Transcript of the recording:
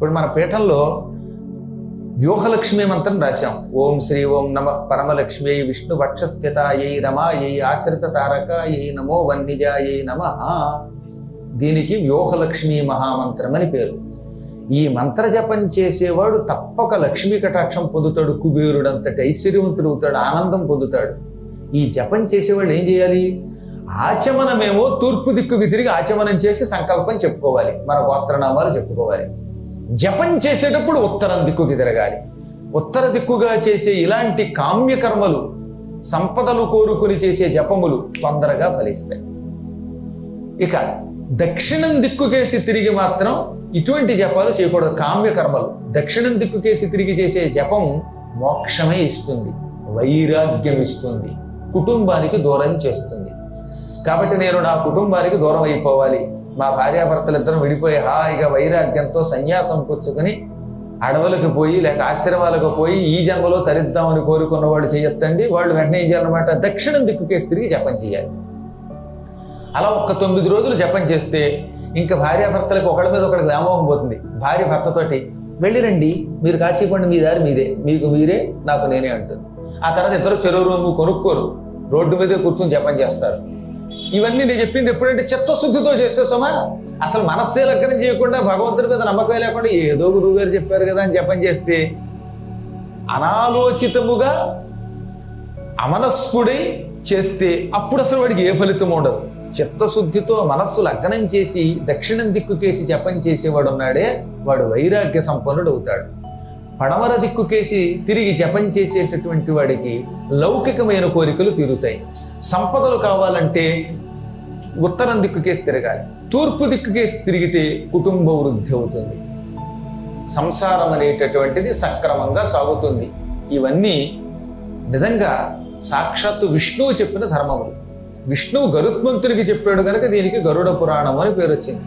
ఇప్పుడు మన పీఠంలో వ్యూహలక్ష్మి మంత్రం రాశాం. ఓం శ్రీ ఓం నమ పరమలక్ష్మి విష్ణు వక్షస్థితాయై రమాయై ఆశ్రిత తారకాయై నమో వన్నిజాయై నమః. దీనికి వ్యూహలక్ష్మి మహామంత్రం అని పేరు. ఈ మంత్ర జపం చేసేవాడు తప్పక లక్ష్మీ కటాక్షం పొందుతాడు, కుబేరుడంతటి ఐశ్వర్యవంతుడు అవుతాడు, ఆనందం పొందుతాడు. ఈ జపం చేసేవాళ్ళు ఏం చేయాలి? ఆచమనమేమో తూర్పు దిక్కుకి తిరిగి ఆచమనం చేసి సంకల్పం చెప్పుకోవాలి, మన గోత్రనామాలు చెప్పుకోవాలి. జపం చేసేటప్పుడు ఉత్తరం దిక్కుకి తిరగాలి. ఉత్తర దిక్కుగా చేసే ఇలాంటి కామ్యకర్మలు, సంపదలు కోరుకుని చేసే జపములు తొందరగా ఫలిస్తాయి. ఇక దక్షిణం దిక్కుకేసి తిరిగి మాత్రం ఇటువంటి జపాలు చేయకూడదు. కామ్యకర్మలు దక్షిణం దిక్కుకేసి తిరిగి చేసే జపం మోక్షమే ఇస్తుంది, వైరాగ్యం ఇస్తుంది, కుటుంబానికి దూరం చేస్తుంది. కాబట్టి నేను నా కుటుంబానికి దూరం అయిపోవాలి, మా భార్యాభర్తలిద్దరం విడిపోయి హాయిగా వైరాగ్యంతో సన్యాసం పుచ్చుకొని అడవులకు పోయి లేక ఆశ్రమాలకు పోయి ఈ జన్మలో తరిద్దామని కోరుకున్నవాడు చేయొద్దండి. వాళ్ళు వెంటనే ఏం చేయాలన్నమాట, దక్షిణం దిక్కుకేసి తిరిగి జపం చేయాలి. అలా ఒక్క 9 రోజులు జపం చేస్తే ఇంకా భార్యాభర్తలకు ఒకళ్ళ మీద ఒకళ్ళకి వ్యామోహం పోతుంది. భార్య భర్తతోటి వెళ్ళిరండి, మీరు కాశీపండి, మీ దారి మీదే, మీకు మీరే నాకు నేనే అంటుంది. ఆ తర్వాత ఇద్దరు చెరువు రూము కొనుక్కోరు, రోడ్డు మీదే కూర్చొని జపం చేస్తారు. ఇవన్నీ నేను చెప్పింది ఎప్పుడంటే చిత్తశుద్ధితో చేస్తే సుమా, అసలు మనస్సే లగ్నం చేయకుండా భగవంతుడి మీద నమ్మకం లేకుండా ఏదో గురువు గారు చెప్పారు కదా అని జపం చేస్తే అనాలోచితముగా అమనస్కుడై చేస్తే అప్పుడు అసలు వాడికి ఏ ఫలితం ఉండదు. చిత్తశుద్ధితో మనస్సు లగ్నం చేసి దక్షిణం దిక్కుకేసి జపం చేసేవాడు ఉన్నాడే, వాడు వైరాగ్య సంపన్నుడు అవుతాడు. పడమర దిక్కుకేసి తిరిగి జపం చేసేటటువంటి వాడికి లౌకికమైన కోరికలు తీరుతాయి. సంపదలు కావాలంటే ఉత్తరం దిక్కుకేసి తిరగాలి, తూర్పు దిక్కుకేసి తిరిగితే కుటుంబ వృద్ధి అవుతుంది, సంసారం అనేటటువంటిది సక్రమంగా సాగుతుంది. ఇవన్నీ నిజంగా సాక్షాత్తు విష్ణువు చెప్పిన ధర్మములు. విష్ణువు గరుత్మంతునికి చెప్పాడు కనుక దీనికి గరుడ పురాణం అని పేరు వచ్చింది.